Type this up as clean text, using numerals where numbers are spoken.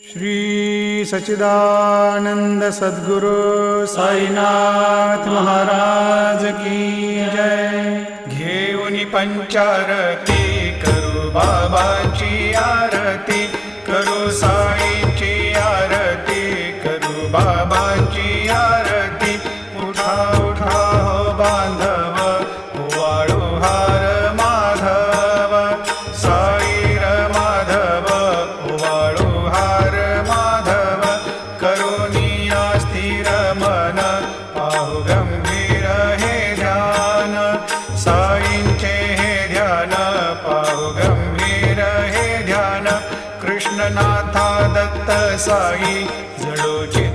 श्री सच्चिदानंद सद्गुरु साईनाथ महाराज की जय। घेऊनी पंचारती करू बाबाची आरती, करू साईंची आरती, करू बाबाची आरती। उठा उठा हो बांधव, वाळू हार माधव, साईर माधव, वाळू हार माधव। करुनिया स्थिर मन, पाहु गंभीर हे ध्यान, साईंचे हे ध्यान, पाहु गंभीर हे ध्यान। कृष्णनाथा दत्त साई जडोची